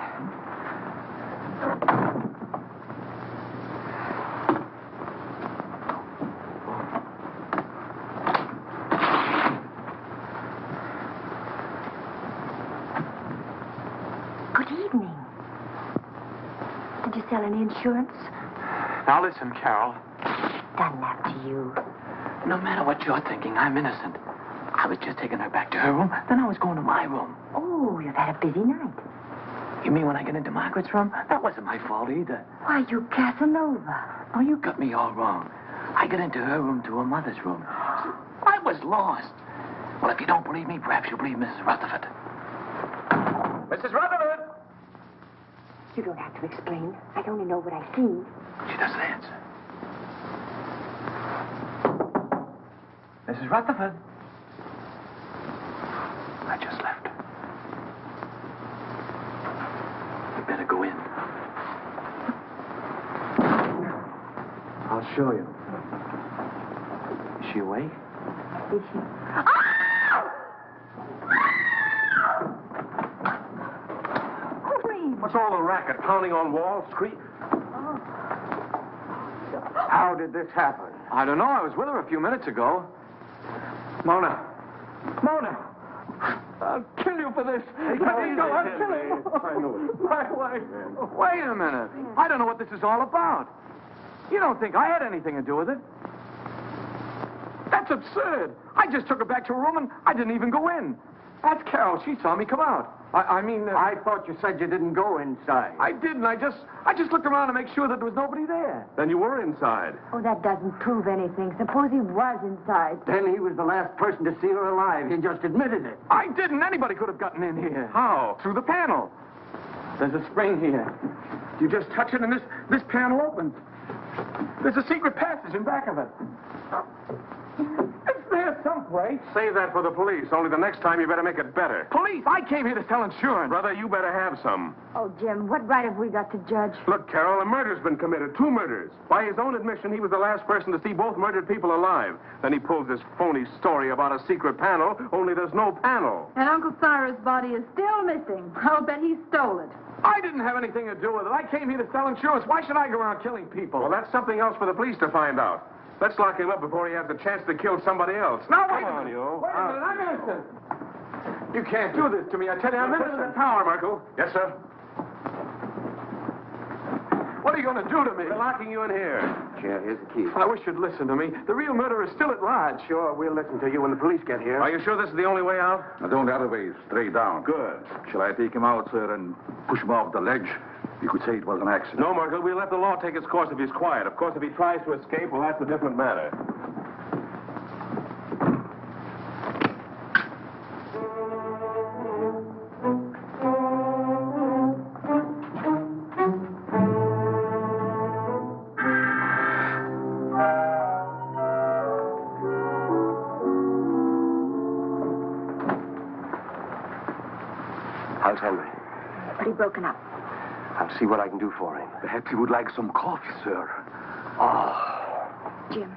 Good evening. Did you sell any insurance? Now, listen, Carol. Done that to you. No matter what you're thinking, I'm innocent. I was just taking her back to her room, then I was going to my room. Oh, you've had a busy night. You mean when I get into Margaret's room? That wasn't my fault either. Why, you Casanova. Oh, you got me all wrong. I got into her room to her mother's room. I was lost. Well, if you don't believe me, perhaps you'll believe Mrs. Rutherford. Mrs. Rutherford! You don't have to explain. I only know what I've seen. She doesn't answer. Mrs. Rutherford. I just left. We'd better go in. I'll show you. Is she awake? Is she? What's all the racket? Pounding on walls, How did this happen? I don't know. I was with her a few minutes ago. Mona! Mona! I'll kill you for this. Let me go. I'll kill you. I know it. My wife. Wait a minute. I don't know what this is all about. You don't think I had anything to do with it? That's absurd. I just took her back to her room and I didn't even go in. That's Carol. She saw me come out. I thought you said you didn't go inside. I didn't. I just looked around to make sure that there was nobody there. Then you were inside. Oh, that doesn't prove anything. Suppose he was inside. Then he was the last person to see her alive. He just admitted it. I didn't. Anybody could have gotten in here. How? Through the panel. There's a spring here. You just touch it and this panel opens. There's a secret passage in back of it. It's there someplace. Save that for the police. Only the next time you better make it better. Police? I came here to sell insurance. Brother, you better have some. Oh, Jim, what right have we got to judge? Look, Carol, a murder's been committed. 2 murders. By his own admission, he was the last person to see both murdered people alive. Then he pulls this phony story about a secret panel, only there's no panel. And Uncle Cyrus' body is still missing. I'll bet he stole it. I didn't have anything to do with it. I came here to sell insurance. Why should I go around killing people? Well, that's something else for the police to find out. Let's lock him up before he has the chance to kill somebody else. Now, Come wait a on, minute. you. Wait a minute. I'm innocent. You can't do this to me. I tell you, I'm Listen to innocent. the tower, Merkel. Yes, sir. What are you going to do to me? We're locking you in here. Here, here's the key. I wish you'd listen to me. The real murderer is still at large. Sure, we'll listen to you when the police get here. Are you sure this is the only way out? Now, don't the other way, straight down. Good. Shall I take him out, sir, and push him off the ledge? You could say it was an accident. No, Merkel, we'll let the law take its course if he's quiet. Of course, if he tries to escape, well, that's a different matter. How's Henry? Pretty broken up. I'll see what I can do for him. Perhaps you would like some coffee, sir. Jim,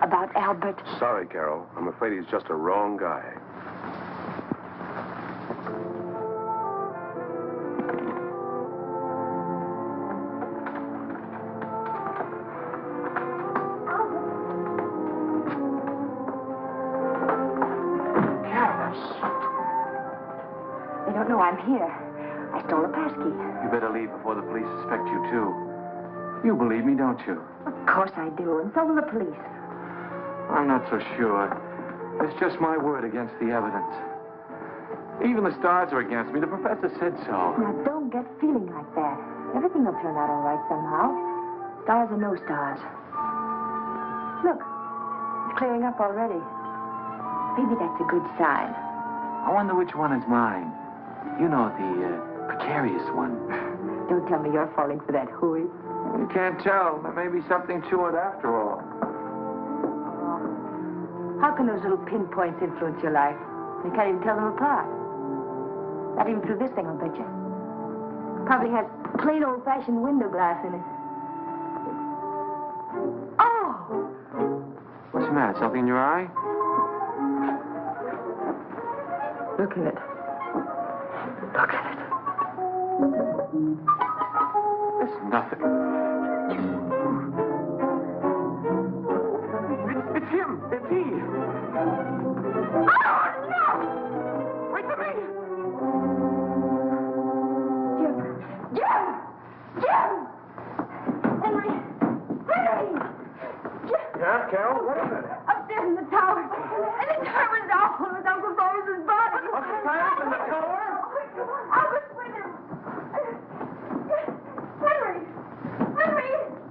about Albert. Sorry, Carol. I'm afraid he's just a wrong guy. They don't know I'm here. I stole a passkey. You better leave before the police suspect you, too. You believe me, don't you? Of course I do, and so will the police. I'm not so sure. It's just my word against the evidence. Even the stars are against me. The professor said so. Now, don't get feeling like that. Everything will turn out all right somehow. Stars or no stars. Look, it's clearing up already. Maybe that's a good sign. I wonder which one is mine. You know, the precarious one. Don't tell me you're falling for that hooey. You can't tell. There may be something to it after all. How can those little pinpoints influence your life? You can't even tell them apart. Not even through this thing, I'll bet you. Probably has plain old-fashioned window glass in it. Oh! What's the matter? Something in your eye? Look at it. Look at it. It's nothing. It's him. It's he. Oh, no! Wait for me. Jim! Henry! Yeah, Carol? What is it? Upstairs in the tower. And the tower was awful with Uncle Cyrus's body. Uncle Cyrus in the tower? I was with him. Henry!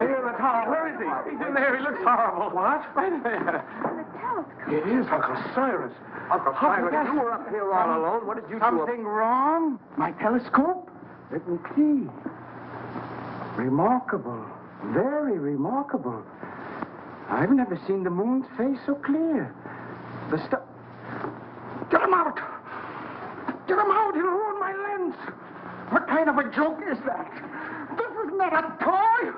Here in the tower. Where is he? He's in there. He looks horrible. What? Right there. The telescope. It is Uncle Cyrus. Uncle Cyrus, you were up here all alone. What did you do? Something wrong? My telescope? Let me see. Remarkable. Very remarkable. I've never seen the moon's face so clear. The star... Get him out! Get him out! He'll ruin my lens! What kind of a joke is that? This is not a toy.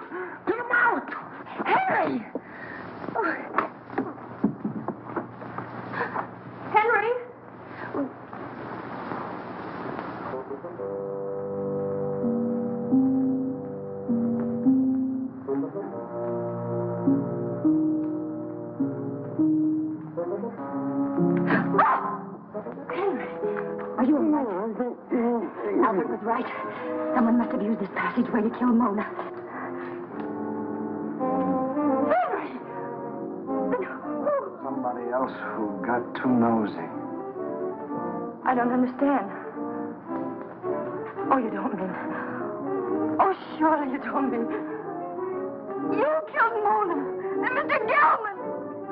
Get him out. Henry! Henry? Are you all right? Alfred was right. Someone must have used this passageway to kill Mona. Somebody else who got too nosy. I don't understand. Oh, you don't mean... Oh, surely you don't mean... You killed Mona and Mr. Gelman!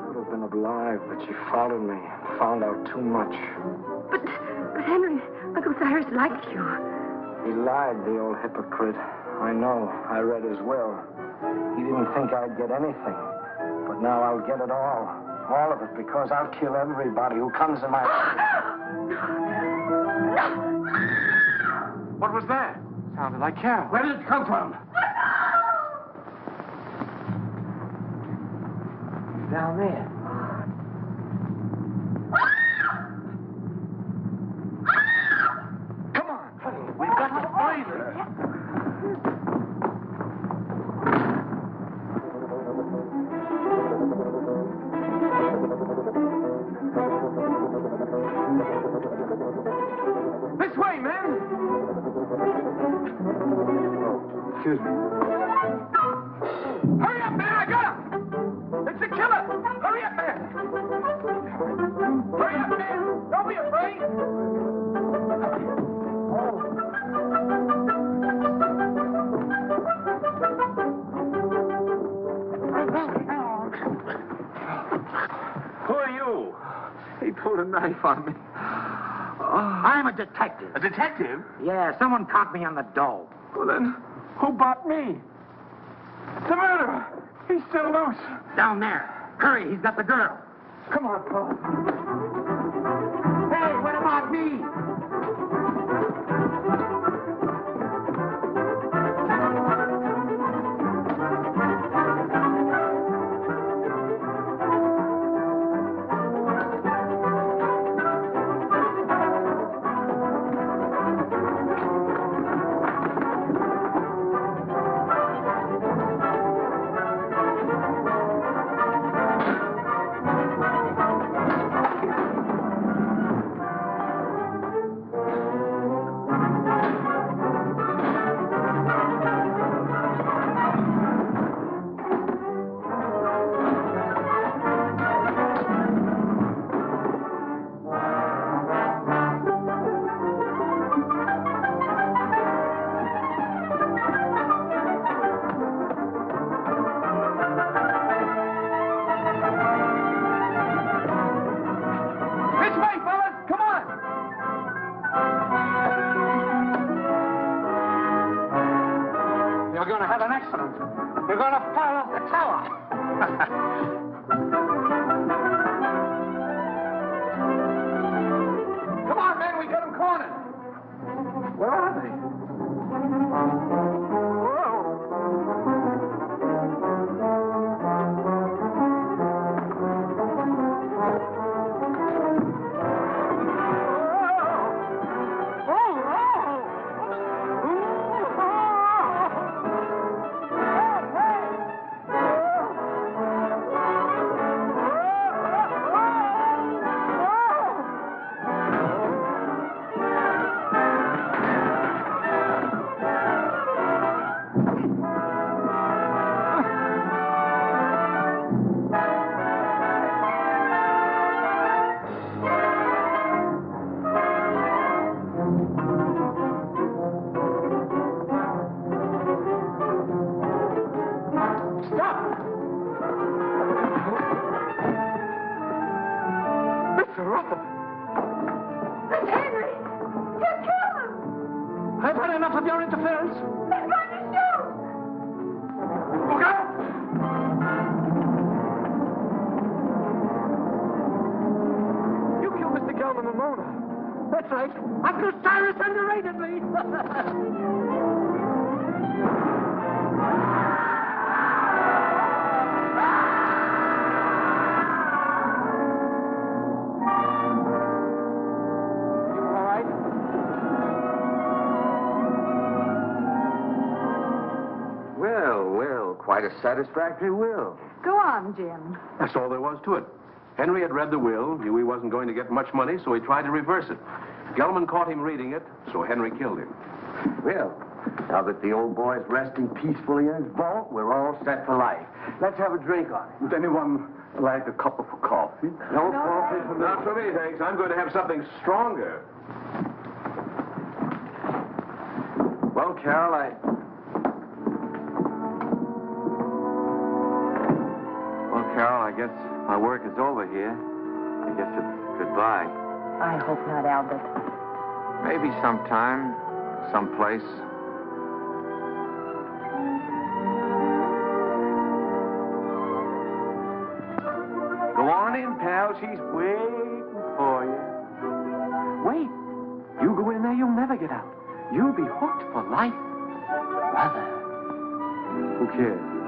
Could have been alive, but she followed me. Found out too much. But Henry, Uncle Cyrus liked you. He lied, the old hypocrite. I know. I read his will. He didn't think I'd get anything. But now I'll get it all. All of it, because I'll kill everybody who comes in my... What was that? Sounded like Carol. Where did it come from? Down there. Come on, honey. We've got to find her. This way, men! Excuse me. Hurry up, man! I got him! It's the killer! Hurry up, man! Hurry up, man! Don't be afraid! Who are you? He pulled a knife on me. I'm a detective. A detective? Yeah, someone caught me on the dough. Well, then, who bought me? The murderer! He's still loose. Down there. Hurry, he's got the girl. Come on, Paul. Hey, what about me? You're going to have an accident. You're going to fall off the tower. Come on, man, we got them cornered. Where are they? I've had enough of your interference. He's going to shoot! Look out! You killed Mr. Gelman and Mona. That's right. Uncle Cyrus underrated me. Well, quite a satisfactory will. Go on, Jim. That's all there was to it. Henry had read the will, knew he wasn't going to get much money, so he tried to reverse it. Gelman caught him reading it, so Henry killed him. Well, now that the old boy's resting peacefully in his vault, we're all set for life. Let's have a drink on it. Would anyone like a cup of coffee? No coffee for me. Not for me, thanks. I'm going to have something stronger. Well, Carol, Carol, I guess my work is over here. I guess it's goodbye. I hope not, Albert. Maybe sometime, someplace. Go on in, pal. She's waiting for you. Wait. You go in there, you'll never get out. You'll be hooked for life. Brother. Who cares?